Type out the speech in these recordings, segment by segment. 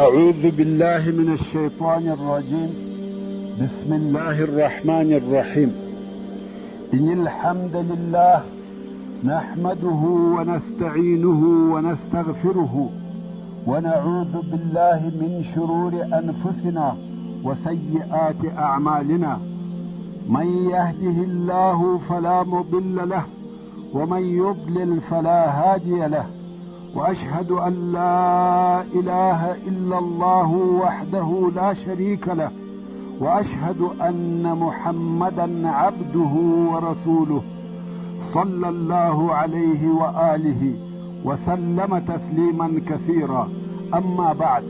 أعوذ بالله من الشيطان الرجيم. بسم الله الرحمن الرحيم. إن الحمد لله نحمده ونستعينه ونستغفره ونعوذ بالله من شرور أنفسنا وسيئات أعمالنا. من يهده الله فلا مضل له ومن يضلل فلا هادي له، وأشهد أن لا إله إلا الله وحده لا شريك له، وأشهد أن محمدا عبده ورسوله صلى الله عليه وآله وسلم تسليما كثيرا. أما بعد،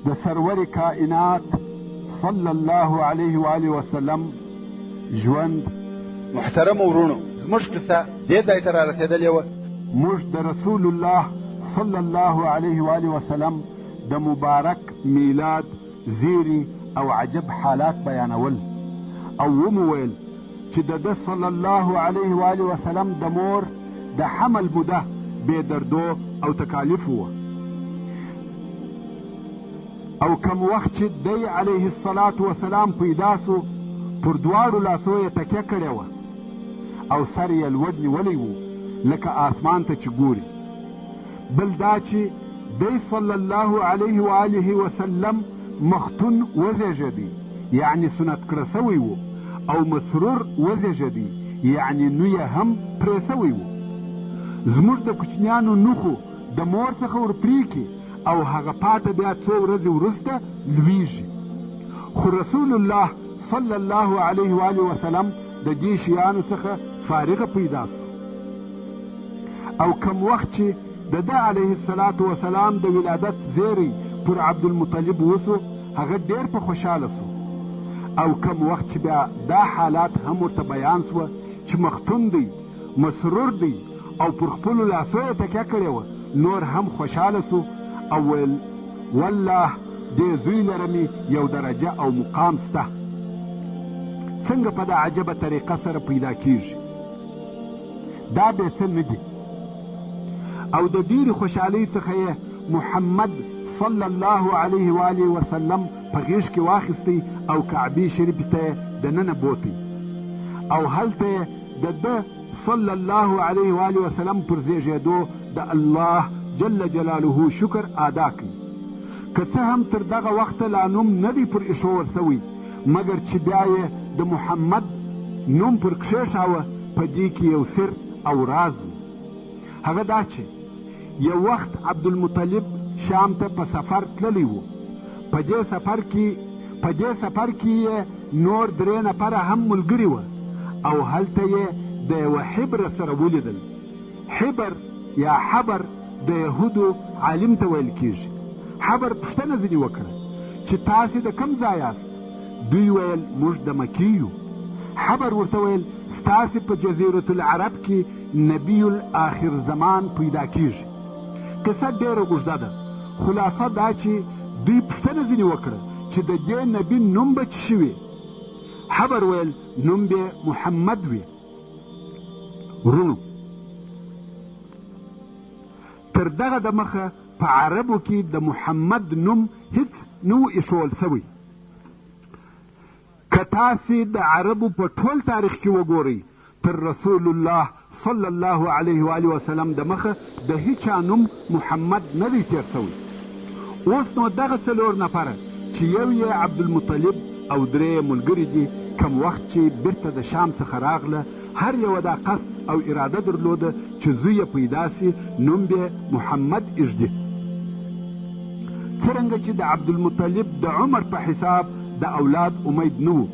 د سرور کائنات صلی الله علیه و آله وسلم ژوند. محترم ورونو، زموږ کیسه دې ځای ته رارسېدلې وه. موږ د رسول الله صلی الله علیه و آله وسلم د مبارک میلاد زیری او عجب حالات بیانول، او ومو ویل چې د ده صلی الله علیه و آله وسلم د مور د حمل موده بې دردو او تکالیف وه، او کم وخت چې دی علیه الصلاة وسلام پیدا سو، پر دواړو لاسو یې تکیه کړې وه او سر یې لوړ نیولی و لکه آسمان ته چې ګوري. بل دا چې دی صلی الله علیه و آله وسلم مختون وزیږدی، یعنی سنت کړه سوی و، او مسرور وزیږدی، یعنی نو یې هم پرې سوی و. زموږ د کوچنیانو نوخو د مور څخه ورپریکي او هغه پاته بیا څو ورځې وروسته لویږي. خو رسول الله صلی الله علیه و آله وسلم د دې شیانو څخه فارغه پیدا سو، او کم وخت چې د ده علیه الصلاة وسلام د ولادت زیری پر عبدالمطلب وسو، هغه ډېر په خوشحاله سو. او کم وخت چې بیا دا حالات هم ورته بیان سوه چې مختون دی، مسرور دی، او پر خپلو لاسو یې تکیه کړې وه، نور هم خوشحاله سو او ویل والله دې زوی لرمې یو درجه او مقام سته. څنګه په دا عجبه طریقه سره پیدا کیږي؟ دا بې څه نه دي. او د ډېرې خوشحالۍ څخه یې محمد صلی الله علیه و آله وسلم په غېږ کې واخیستی او کعبې شریفې ته یې دننه بوتی، او هلته یې د ده صلی الله علیه و آله وسلم پر زیږېدو د الله جل جلاله شکر ادا کړي. که څه هم تر دغه وخته لا نوم نه دی پر ایښول سوی، مګر چې بیا یې د محمد نوم پر کښېښاوه، په دې کې یو سر او راز و. هغه دا چې یو وخت عبدالمطلب شام ته په سفر تللی و. په دې سفر کې یې نور 3 نفره هم ملګري وه، او هلته یې د یوه حبر سره ولیدل. حبر یا حبر د یهودو عالم ته ویل کیږي. حبر پوښتنه ځینې وکړه چې تاسې د کوم ځای یاست؟ دوی ویل موږ د مکې یو. حبر ورته ویل ستاسې په جزیرة العرب کې نبی الاخر زمان پیدا کیږي. قصه ډېره اوږده ده، خلاصه دا چې دوی پوښتنه ځینې وکړه چې د دې نبي نوم به څه وي؟ حبر ویل نوم به محمد وي. ورونو، تر دغه د مخه په عربو کې د محمد نوم هیڅ نه و ایښول سوی. که تاسې د عربو په ټول تاریخ کې وګورئ، تر رسول الله صلی الله علیه و آله وسلم د مخه د هیچا نوم محمد نه دی تیر سوی. اوس نو دغه 4 نفره چې یو یې عبدالمطلب او 3 ملګري دي، کم وخت چې بیرته د شام څخه راغله، هر یو دا قصد او اراده درلوده چې زوی یې پیدا سي، نوم به محمد ایږدي. څرنګه چې د عبدالمطلب د عمر په حساب د اولاد امید نه و،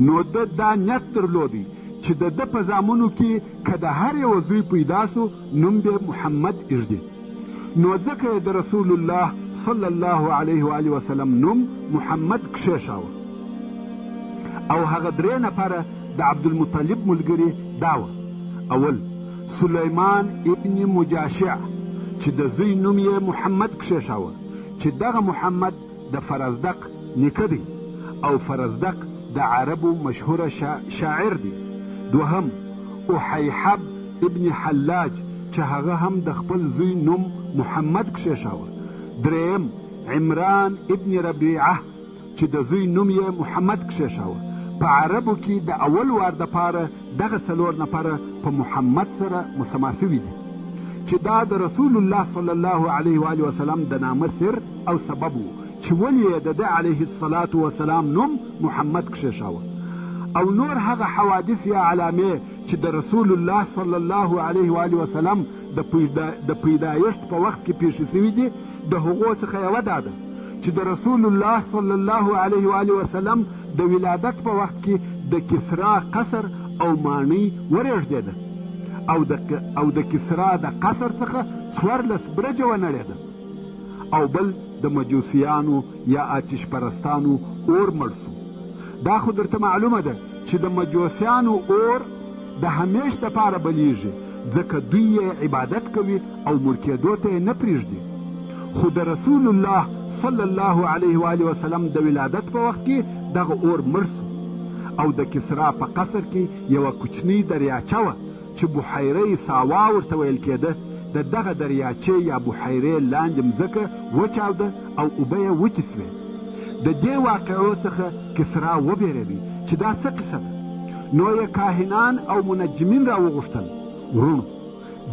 نو ده دا نیت درلودی چې د ده په زامنو کې که د هر یو زوی پیدا سو، نوم به محمد ایږدي. نو ځکه یې د رسول الله صلی الله علیه و آله وسلم نوم محمد کښېښاوه. او هغه 3 نفره د عبدالمطلب ملګري دا وه: اول سلیمان ابن مجاشع چې د زوی نوم یې محمد کښېښاوه، چې دغه محمد د فرزدق نیکه دی، او فرزدق د عربو مشهوره شاعر دی. دوهم احیحب ابن حلاج چې هغه هم د خپل زوی نوم محمد کښېښاوه. دریم عمران ابن ربیعه چې د زوی نوم یې محمد کښېښاوه. په عربو کې د اول وار دپاره دغه 4 نفره په محمد سره مسما سوي دي چې دا د رسول الله صلی الله علیه و آله وسلم د نامه سر او سبب و چې ولې یې د ده علیه الصلاة وسلام نوم محمد کښېښاوه. او نور هغه حوادث یا علامې چې د رسول الله صلی الله علیه و آله وسلم د پیدایښت په وخت کې پیښې سوي دي، د هغو څخه یوه دا ده چې د رسول الله صلی الله علیه و آله وسلم د ولادت په وخت کې د کسرا قصر او ماڼۍ ورېږدېده او د کسرا د قصر څخه 14 برجه ونړېده. او بل د مجوسیانو یا آتش پرستانو اور مړ سو. دا خو درته معلومه ده چې د مجوسیانو اور د همیش دپاره بلیږي، ځکه دوی یې عبادت کوي او مړ کېدو ته یې نه پرېږدي. خو د رسول الله صلی الله علیه و آله وسلم د ولادت په وخت کې دغه اور مړ سو. او د کسرا په قصر کې یوه کوچنۍ دریاچه وه چې بحیره ساوا ورته ویل کېده. د دغه دریاچې یا بحیرې لاندې مځکه وچاوده او اوبه یې وچې سوې. د دې واقعو څخه کسرا وبېرېدی چې دا څه قصه ده. نو یې کاهنان او منجمین را وغوښتل. ورونو،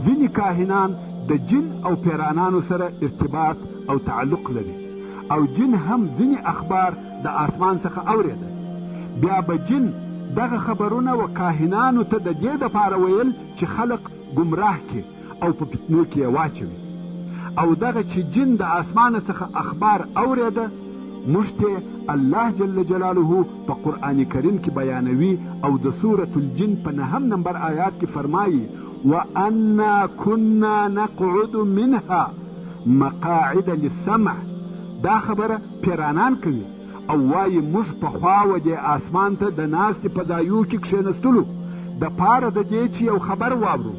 ځینې کاهنان د جن او پیرانانو سره ارتباط او تعلق لري، او جن هم ځینې اخبار د آسمان څخه اورېده. بیا به جن دغه خبرونه و کاهنانو ته د دې دپاره ویل چې خلق ګمراه کړي او په فتنو کې یې واچوي. او دغه چې جن د آسمانه څخه اخبار اورېده، موږ ته الله جل جلاله په قرآن کریم کې بیانوي او د سورة الجن په 9 نمبر آیات کې فرمایي وَأَنَّا كُنَّا نَقْعُدُ مِنْهَا مَقَاعِدَ لِلسَّمْعِ. دا خبره پیرانان کوي او وایي موږ پخوا و دې آسمان ته د ناستې په ځایو کې کښېنستلو د پاره د دې چې یو خبر واورو.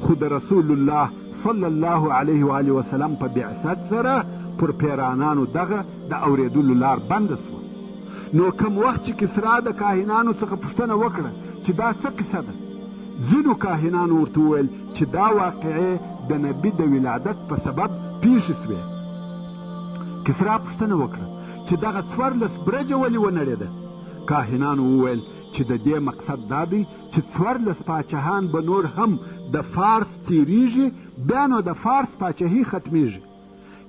خو د رسول الله صلی الله علیه و آله وسلم په بعثت سره پر پیرانانو دغه د اورېدلو لار بنده سوه. نو کم وخت چې کسرا د کاهنانو څخه پوښتنه وکړه چې دا څه قصه ده، ځینو کاهنانو ورته وویل چې دا واقعې د نبي د ولادت په سبب پیښې سوې. کسرا پوښتنه وکړه چې دغه 14 برجه ولې ونړېده. کاهنانو وویل چې د دې مقصد دا دی چې 14 پاچاهان به نور هم د فارس تیریږي، بیا نو د فارس پاچاهي ختمیږي.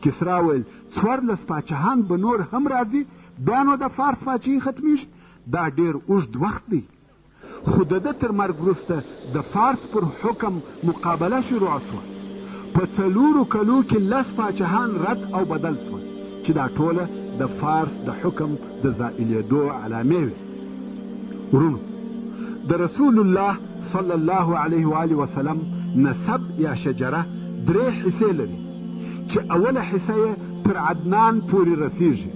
کسرا ویل 14 پاچاهان به نور هم راځي، بیا نو د فارس پاچاهي ختمیږي. دا ډېر اوږد وخت دی. خو د ده تر مرګ وروسته د فارس پر حکم مقابله شروع سوه. په 4 کلو کې 10 پاچاهان رد او بدل سوه چې دا ټوله د فارس د حکم د زائلېدو علامې وې. ورونو، د رسول الله صلی الله علیه و آله وسلم نسب یا شجره 3 حصې لري چې اوله حصه یې تر عدنان پورې رسیږي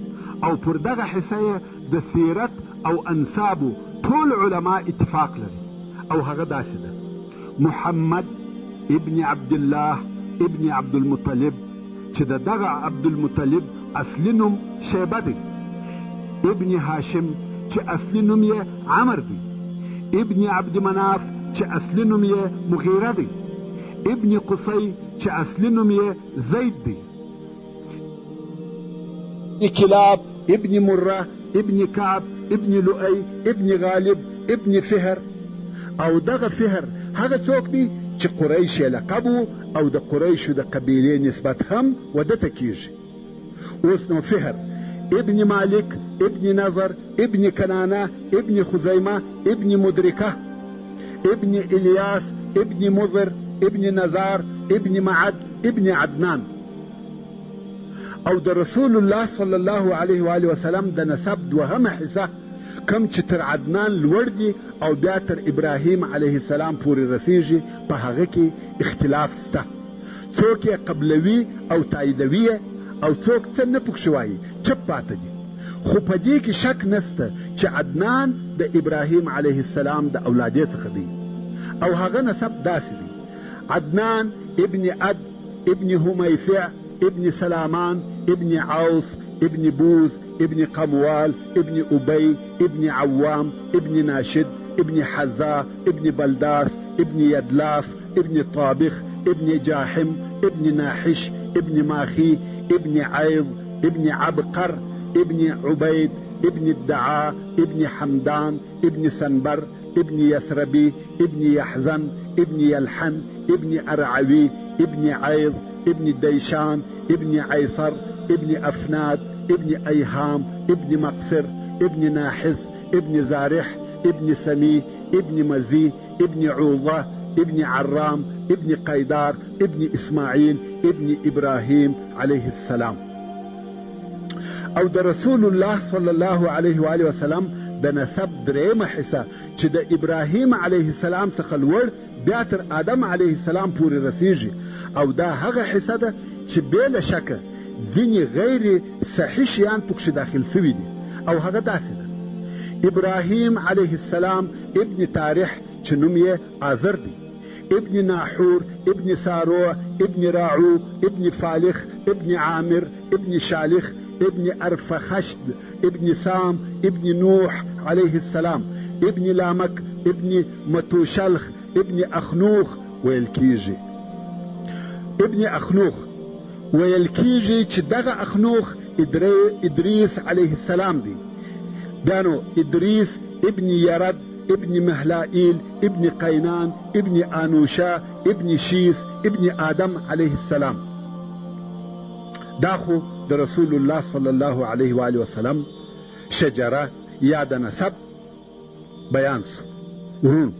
او پر دغه حصه یې د سیرت او انسابو ټول علما اتفاق لري، او هغه داسې ده: محمد ابن عبدالله ابن عبدالمطلب چې دغه عبدالمطلب اصلي نوم شیبه دی، ابن هاشم چې اصلي نوم یې عمر دی، ابن عبد مناف چې اصلي نوم یې مغیره دی، ابن قصی چې اصلي نوم یې زید دی، کلاب ابن مره ابن کعب ابن لؤی ابن غالب ابن فهر. او دغه فهر هغه څوک دی چې قریش یې لقب او د قریشو د قبیلې نسبت هم ودته کیږي. اوس نو فهر ابن مالک ابن نظر ابن کنانه ابن خزیمه ابن مدرکه ابن الیاس ابن مضر ابن نزار ابن معد ابن عدنان. او د رسول الله صلی الله علیه و آله وسلم د نسب 2مه حصه کم چې تر عدنان لوړ دي او بیا تر ابراهیم علیه السلام پورې رسیږي، په هغه کې اختلاف شته. څوک یې قبلوي او تاییدوي او څوک څه نه پکښې وایي، چپ پاته دي. خو په دې کې شک نسته چې عدنان د ابراهیم علیه السلام د اولادې څخه دی، او هغه نسب داسې دی: عدنان ابن عد ابن همیسع ابن سلامان ابن عوص ابن بوز ابن قموال ابن أبي ابن عوام ابن ناشد ابن حزا ابن بلداس ابن يدلاف ابن طابخ ابن جاحم ابن ناحش ابن ماخي ابن عيض ابن عبقر ابن عبيد ابن الدعاء ابن حمدان ابن سنبر ابن يثربي ابن يحزن ابن يلحن ابن أرعوي ابن عيض ابن ديشان ابن عيصر ابن أفناد ابن أيهام ابن مقصر ابن ناحس ابن زارح ابن سمي ابن مزي ابن عوضة ابن عرام ابن قيدار ابن إسماعيل ابن إبراهيم عليه السلام. او د رسول الله صلی الله علیه و آله وسلم د نسب درېیمه حصه چې د ابراهیم علیه السلام څخه لوړ بیا تر آدم علیه السلام پورې رسیږي، او دا هغه حصه ده چې بې شکه ځینې غیر صحیح شیان پکښې داخل سوي دي، او هغه داسې ده: ابراهیم علیه السلام ابن تاریح چې نوم یې آزر دی، ابن ناحور ابن ساروع ابن راعو ابن فالخ ابن عامر ابن شالخ ابن أرفخشد ابن سام ابن نوح عليه السلام ابن لامك ابن متوشلخ ابن أخنوخ ويلكيجي ابن أخنوخ ويلكيجي چې دغه أخنوخ إدريس عليه السلام دی. بانو إدريس ابن يرد ابن مهلائيل ابن قينان ابن آنوشا ابن شيس ابن آدم عليه السلام. داخو د رسول الله صلی الله علیه و آله وسلم شجره یا د نسب بیان سو. ورون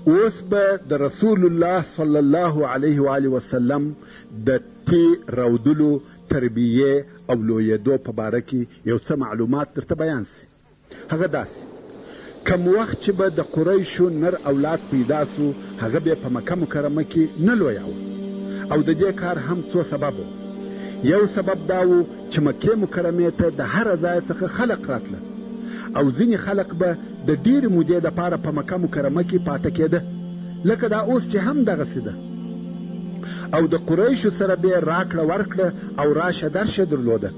اوس به د رسول الله صلی الله علیه و آله وسلم د تی رودلو تربیه او لویدو په باره کې یو څه معلومات درته بیان سي. هغه داسې: کم وخت چې به د قریشو نر اولاد پیدا سو، هغه به په مکه مکرمه کې نه لویاوه، او د دې کار هم څو سبب و. یو سبب دا و چې مکې مکرمې ته د هر ځای څخه خلق راتله، او ځینې خلق به د ډېرې مودې دپاره په مکه مکرمه کې پاته کېده، لکه دا اوس چې هم دغسې ده. او د قریشو سره به راکړه ورکړه او راشه درشه درلوده،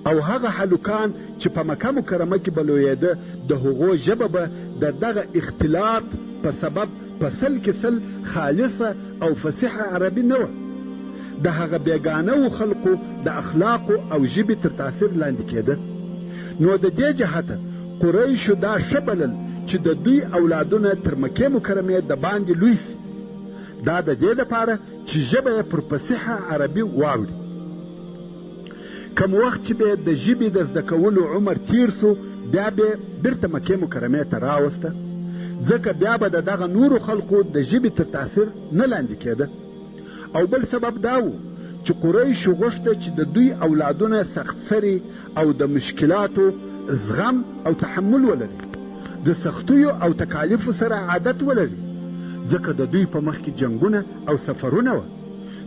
او هغه هلکان چې په مکه مکرمه کې به لویېده د هغو ژبه به د دغه اختلاط په سبب په سل کې سل خالصه او فصیحه عربي نه وه. د هغه بیگانه خلقو د اخلاقو او ژبې تر تاثیر لاندې کېده. نو د دې جهته قریشو دا ښه بلل چې د دوی اولادونه تر مکې مکرمې د باندې لوی سي، دا د دې دپاره چې ژبه یې پر فصیحه عربي واوړي. کم وخت چې به د ژبې د زده کولو عمر تیر سو، بیا به بیرته مکې مکرمې ته راوسته، ځکه بیا به د دغه نورو خلقو د ژبې تر تاثیر نه لاندې کېده. او بل سبب دا و چې قریشو غوښته چې د دوی اولادونه سخت سري او د مشکلاتو زغم او تحمل ولري، د سختیو او تکالیفو سره عادت ولري، ځکه د دوی په مخ کې جنګونه او سفرونه وه.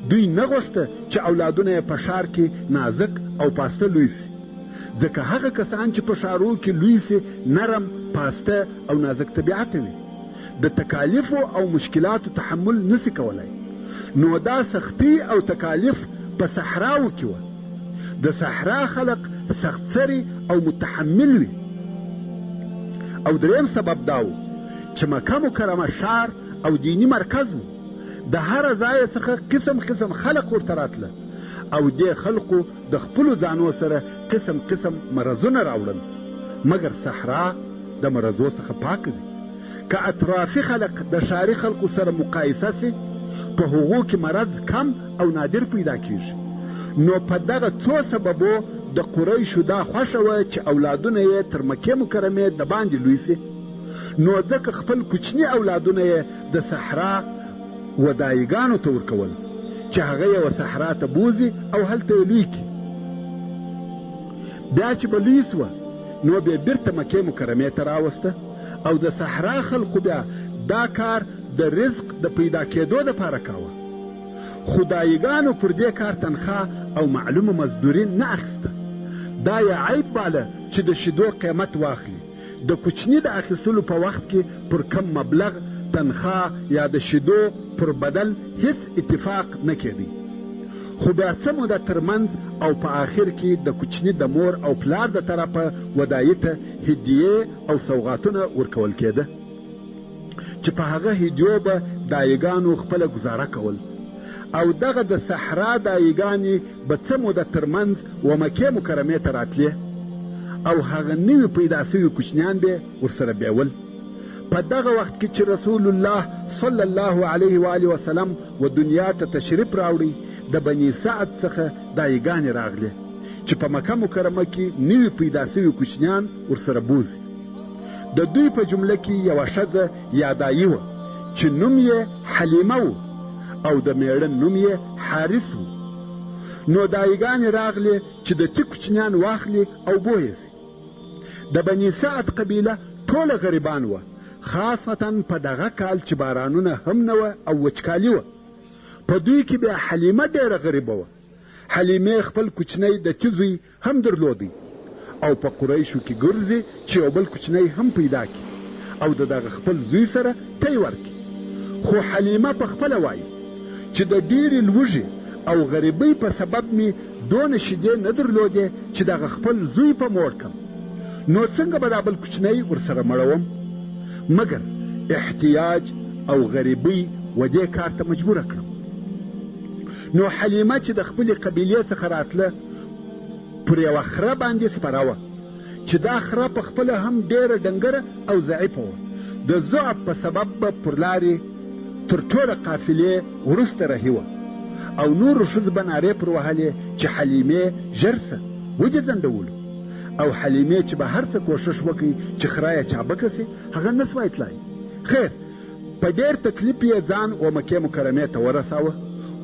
دوی نه غوښته چې اولادونه یې په ښار کې نازک او پاسته لوی سي، ځکه هغه کسان چې په ښارو کې لوی سي نرم، پاسته او نازک طبیعته وي، د تکالیفو او مشکلاتو تحمل نسی کولای. نو دا سختی او تکالیف په صحراو کې وه. د صحرا خلق سخت سری او متحمل وي. او دریم سبب دا و چې مکه مکرمه ښار او دینی مرکز و، د هر ځای څخه قسم قسم خلق ورته راتله، او دې خلقو د خپلو ځانو سره قسم قسم مرضونه راوړل، مګر صحرا د مرضو څخه پاکه وي. که اطرافي خلق د ښاري خلقو سره مقایسه سي، په هغو کې مرض کم او نادر پیدا کیږي. نو په دغه څو سببو د قریشو دا خوښه وه چې اولادونه یې تر مکې مکرمې د باندې لوی سي، نو ځکه خپل کوچني اولادونه یې د صحرا ودایګانو ته ورکول چې هغه یې و صحرا ته بوځي او هلته یې لوی کړي. بیا چې به لوی سوه، نو بیا بیرته مکې مکرمې ته راوسته، او د صحرا خلقو بیا دا کار د رزق د پیدا کېدو دپاره کاوه. خدایګانو پر دې کار تنخواه او معلومه مزدوري نه اخیسته. دا یې عیب باله چې د شیدو قیمت واخلي، د کوچني د اخیستلو په وخت کې پر کم مبلغ تنخواه یا د شیدو پر بدل هیڅ اتفاق نه کېدی. خو بیا څه موده ترمنځ او په آخر کې د کوچني د مور او پلار د طرفه ودایي ته هدیې او سوغاتونه ورکول کېده، چې په هغه هدیو به دایګانو خپله ګزاره کول، او دغه د صحرا دایګانې به څه موده ترمنځ و مکې مکرمې ته راتلې او هغه نوي پیدا سوي کوچنیان به ورسره بیول. په دغه وخت کې چې رسول الله صلی الله علیه و آله وسلم و دنیا ته تشریف راوړی، د بني سعد څخه دایګانې راغلې چې په مکه مکرمه کې نوي پیدا سوي کوچنیان ورسره بوځي. د دوی په جمله کې یوه ښځه یا دایي وه چې نوم یې حلیمه و او د میړه نوم یې حارث و. نو دایګانې راغلې چې د تی کوچنیان واخلي او بویسي. د بني سعد قبیله ټوله غریبان وه، خاصتا په دغه کال چې بارانونه هم نه وه او وچکالي وه. په دوی کې بیا حلیمه ډېره غریبه وه. حلیمې خپل کوچنی د تی زوی هم درلودی او په قریشو کې ګرځي چې یو بل کوچنی هم پیدا کړي او د دغه خپل زوی سره تی ورکړي. خو حلیمه په خپله وایي چې د ډېرې لوږې او غریبۍ په سبب مې دونه شیدې نه درلودې چې دغه خپل زوی په موړ کم، نو څنګه به دا بل کوچنی ورسره مړوم؟ مګر احتیاج او غریبۍ و دې کار ته مجبوره کړم. نو حلیمه چې د خپلې قبیلې څخه راتله پر یوه خره باندې سپره وه چې دا خره په خپله هم ډېره ډنګره او ضعیفه وه. د ضعف په سبب به پر لارې تر ټوله قافلې وروسته رهي وه او نورو ښځو به نارې پر وهلې چې حلیمې ژر سه ودې ځنډولو. او حلیمې چې به هر څه کوښښ وکړي چې خره یې چابکه سي، هغه نه سوای تلای. خیر، په ډېر تکلیف یې ځان و مکې مکرمې ته ورساوه.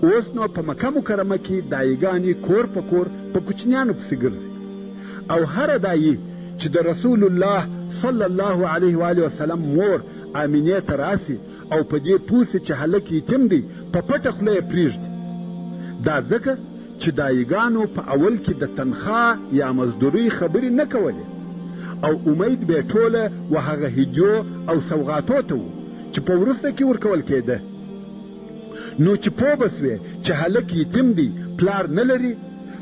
اوس نو په مکه مکرمه کې دایګانې کور په کور په کوچنیانو پسې ګرځي او هره دایي چې د رسول الله صلی الله علیه و آله وسلم مور آمینې ته راسي او په دې پوه سي چې هلک یتیم دی، په پټه خوله یې پرېږدي. دا ځکه چې دایګانو په اول کې د تنخوا یا مزدورۍ خبرې نه کولې او امید به یې ټوله و هغه هدیو او سوغاتو ته و چې په وروسته کې ورکول کېده. نو چې پوه به سوې چې هلک یتیم دی، پلار نه لري،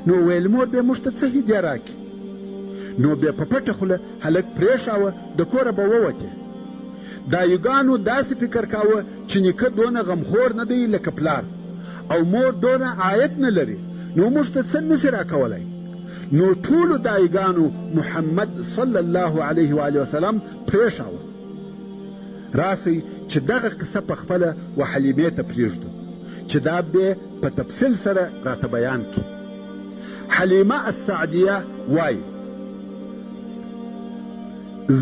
نو ویل مور به موږ ته څه هدیه راکړي. نو بیا په پټه خوله هلک پرېښاوه، د کوره به ووتې. دایګانو داسې فکر کاوه چې نیکه دونه غمخور نه دی لکه پلار او مور دونه عاید نه لري، نو موږ ته څه نسي راکولی. نو ټولو دایګانو محمد صلی الله علیه و آله وسلم پرېښاوه. راسئ چې دغه قصه په خپله و حلیمې ته پرېږدو چې دا به په تفصیل سره راته بیان کړي. حلیمه السعدیه وایي: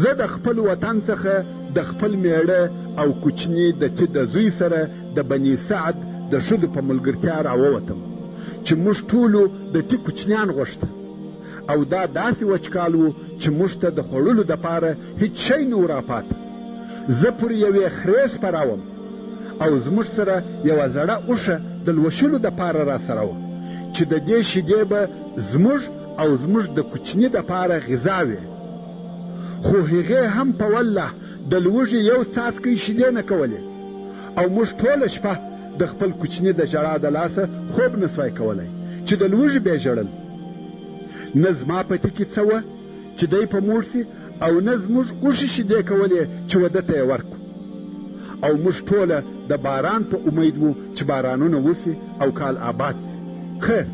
زه د خپل وطن څخه د خپل میړه او کوچني د تی د زوی سره د بني سعد د ښځو په ملګرتیا راووتم چې موږ ټولو د تی کوچنیان غوښته او دا داسې وچکال و چې موږ ته د خوړلو دپاره هیڅ شی نه و راپاته. زه پر یوې خرې سپراوم او زموږ سره یوه زړه اوښه د لوشلو دپاره را سره وه چې د دې شیدې به زموږ او زموږ د کوچني دپاره غذا وې. خو هغې هم په والله د لوږې یو څاڅکی شیدې نه کولې او موږ ټوله شپه د خپل کوچني د ژړا د لاسه خوب نه سوای کولی چې د لوږې به یې ژړل. نه زما په ټکي څه وه چې دی په موړ سي او نه زموږ اوښې شیدې کولې چې واده ته یې ورکړو. او موږ ټوله د باران په امید وو چې بارانونه وسي او کال آباد سي. خیر،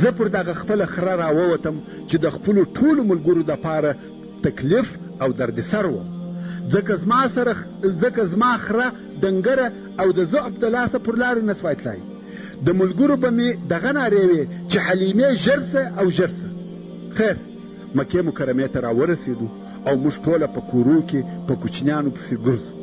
زه پر دغه خپله خره راووتم چې د خپلو ټولو ملګرو دپاره تکلیف او دردسر وم، ځکه زما خره ډنګره او د ضعف د لاسه پر لارې نه سوای تلای. د ملګرو به مې دغه نارې وې چې حلیمې ژر سه او ژر سه. خیر، مکې مکرمې ته راورسېدو او موږ ټوله په کورو کې په کوچنیانو پسې ګرځو.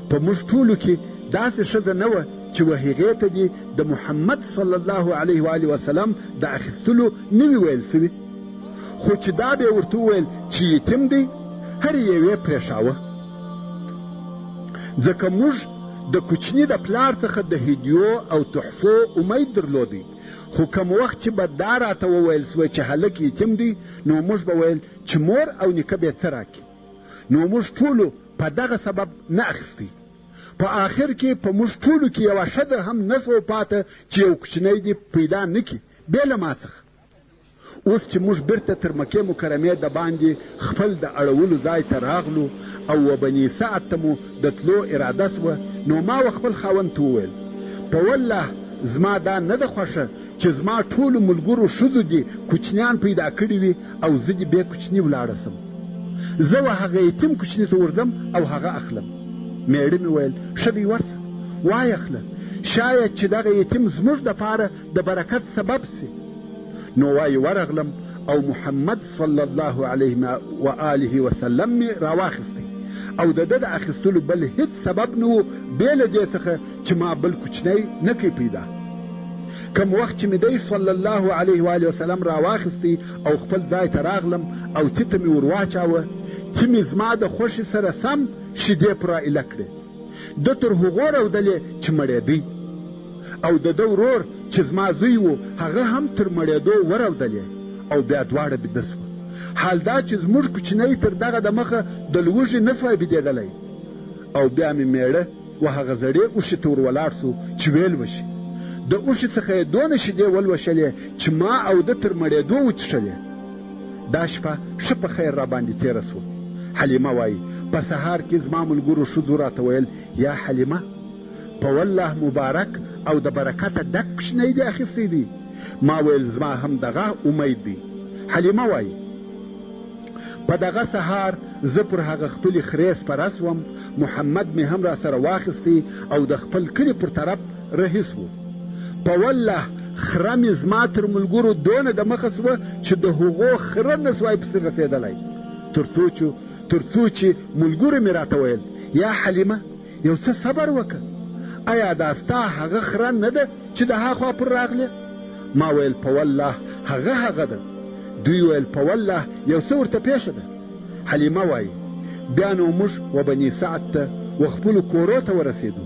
په موږ ټولو کې داسې ښځه نه وه چې و هغې ته دې د محمد صلی الله علیه و آله وسلم د اخیستلو نه وي ویل سوي، خو چې دا به یې ورته وویل چې یتیم دی، هر یوې پرېښاوه. ځکه موږ د کوچني د پلار څخه د هدیو او تحفو امید درلودی، خو کوم وخت چې به دا راته وویل سوی چې هلک یتیم دی، نو موږ به ویل چې مور او نیکه به یې څه راکړي. نو موږ ټولو په دغه سبب نه اخیستی. په آخر کې په موږ ټولو کې یوه ښځه هم نه سوه پاته چې یو کوچنی دې پیدا نه کړي بې له ما څخه. اوس چې موږ بیرته تر مکې مکرمې د باندې خپل د اړولو ځای ته راغلو او و بني سعد ته مو د تلو اراده سوه، نو ما و خپل خاوند ته وویل: په والله زما دا نه ده خوښه چې زما ټولو ملګرو ښځو دې کوچنیان پیدا کړي وي او زه دې بې کوچني ولاړه سم. زه و هغه یتیم کوچني ته ورځم او هغه اخلم. میړه مې ویل ښه دی ورسه وایې اخله، شاید چې دغه یتیم زموږ دپاره د برکت سبب سي. نو وایي ورغلم او محمد صلی الله علیه و آله وسلم مې راواخیستی او د ده د اخیستلو بل هیڅ سبب نه و بې له دې څخه چې ما بل کوچنی نه کوي پیدا. کم وخت چې مې دی صلی الله علیه و آله وسلم راواخیستی او خپل ځای ته راغلم او تیته مې ور واچاوه، چې مې زما د خوښې سره سم شیدې پر رایله کړې. ده تر هغو رودلې چې مړېدی او د ده ورور چې زما زوی و هغه هم تر مړېدو ورودلې او بیا دواړه بیده سوه. حال دا چې زموږ کوچنی تر دغه د مخه د لوږې نه سوی بیدېدلی. او بیا مې میړه و هغه زړې اوښې ته ور ولاړ سو چې ویل وشي. د اوښې څخه یې دونه شیدې ولوشلې چې ما او ده تر مړېدو وڅښلې. دا شپه ښه په خیر راباندې تېره سوه. حلیمه وایي په سهار کې زما ملګرو ښځو راته ویل یا حلیمه په والله مبارک او د برکته ډک کوچنی دې اخیستی دی. ما ویل زما هم دغه امید دی. حلیمه وایي په دغه سهار زه پر هغه خپلې خرې سپره سوم، محمد مې هم را سره واخیستی او د خپل کلي پر طرف رهي سو. په والله خره مې زما تر ملګرو دونه د مخه سوه چې د هغو خره نه سوای پسې رسېدلی، تر څو چې ملګرو مې راته ویل یا حلیمه یو څه صبر وکړه، آیا دا ستا هغه خره نه ده چې د هاخوا پر راغلې؟ ما ویل په والله هغه ده. دوی ویل په والله یو څه ورته پیښه ده. حلیمه وایي بیا نو موږ و بني سعد ته و خپلو کورو ته ورسېدو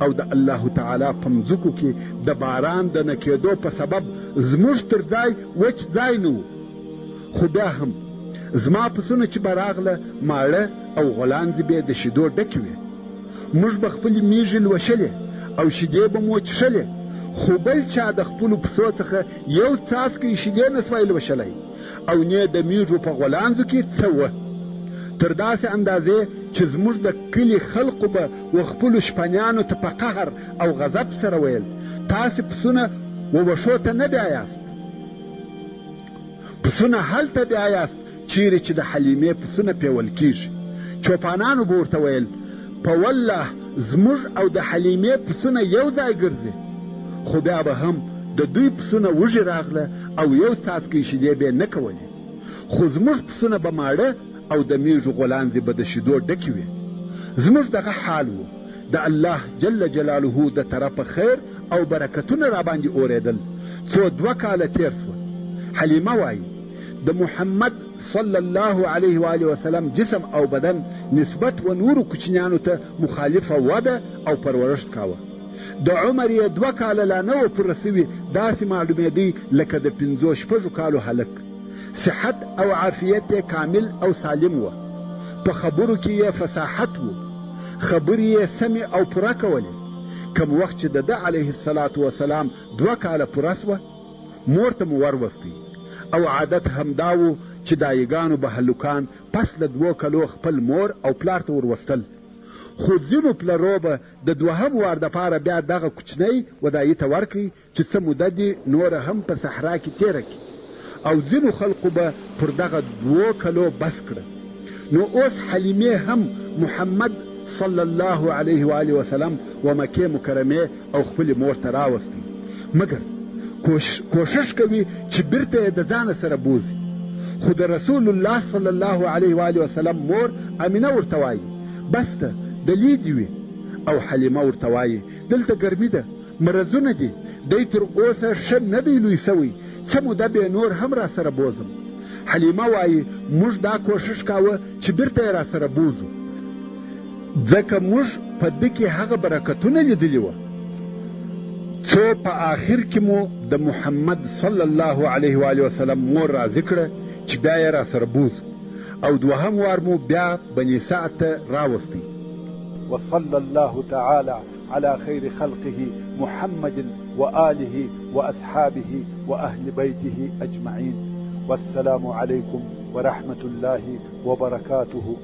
او د الله تعالی په مځکو کې د باران د نه کېدو په سبب زموږ تر ځای وچ ځای نه و. خو بیا هم زما پسونه چې به راغله ماړه او غولانځې به د شیدو ډکې وې. موږ به خپلې میږې لوشلې او شیدې به مو څښلې، خو بل چا د خپلو پسو څخه یو څاڅکی شیدې نه سوای لوشلی او نه د میږو په غولانځو کې څه وه. تر داسې اندازې چې زموږ د کلي خلقو به و خپلو شپنیانو ته په قهر او غضب سره ویل تاسې پسونه و وښو ته نه بیایاست، پسونه هلته بیایاست چیرې چې د حلیمې پسونه پیول کیږي. چوپانانو به ورته ویل په والله زموږ او د حلیمې پسونه یو ځای ګرځي. خو بیا به هم د دوی پسونه وږي راغله او یو څاڅکی شیدې به یې نه کولې، خو زموږ پسونه به ماړه او د میږو غولانځې به د شیدو ډکې وې. زموږ دغه حال و. د الله جل جلاله د طرفه خیر او برکتونه راباندې اورېدل. څو 2 کاله تېر سوه. حلیمه وایي د محمد صلی الله علیه و آله وسلم جسم او بدن نسبت و نورو کوچنیانو ته مخالفه وده او پرورشت کاوه. د عمر یې 2 کاله لا نه و پوره سوي، داسې معلومېدی لکه د 5-6 کالو هلک. صحت او عافیت یې کامل او سالم و. په خبرو کې یې فصاحت و، خبرې یې سمې او پوره کولې. کم وخت چې د ده علیه الصلاة وسلام 2 کاله پوره سوه، مور ته مو وروستی او عادت همدا و چې دایګانو به هلکان پس له 2 کالو خپل مور او پلار ته وروستل. خو ځینو پلرو به د 2هم وار دپاره بیا دغه کوچنی ودایي ته ورکړي چې څه موده دې نوره هم په صحرا کې تېره کړي، او ځینو خلقو به پر دغه 2 کالو بس کړه. نو اوس حلیمې هم محمد صلی الله علیه و آله وسلم و مکې مکرمې او خپلې مور ته راوستی، مګر کوشش کوي چې بیرته یې د ځانه سره بوزي. خو د رسول الله صلی الله علیه و آله وسلم مور امینه ورته وایي بس ته دلې دې وي، او حلیمه ورته وایي دلته ګرمي ده، مرضونه دي، دی تر اوسه ښه نه دی لوی سوی، څه موده به نور هم را سره بوزم. حلیمه وایي موږ دا کوشش کاوه چې بیرته یې را سره بوزو، ځکه موږ په ده کې هغه برکتونه لیدلي وه څو په آخر کې مو د محمد صلی الله علیه و آله وسلم مور راضي کړه چې بیا یې را سره بوزو، او 2هم وار مو بیا بني سعد ته راوستی. وصلى الله تعالى على خير خلقه محمد وآله وأصحابه وأهل بيته أجمعين. والسلام عليكم ورحمة الله وبركاته.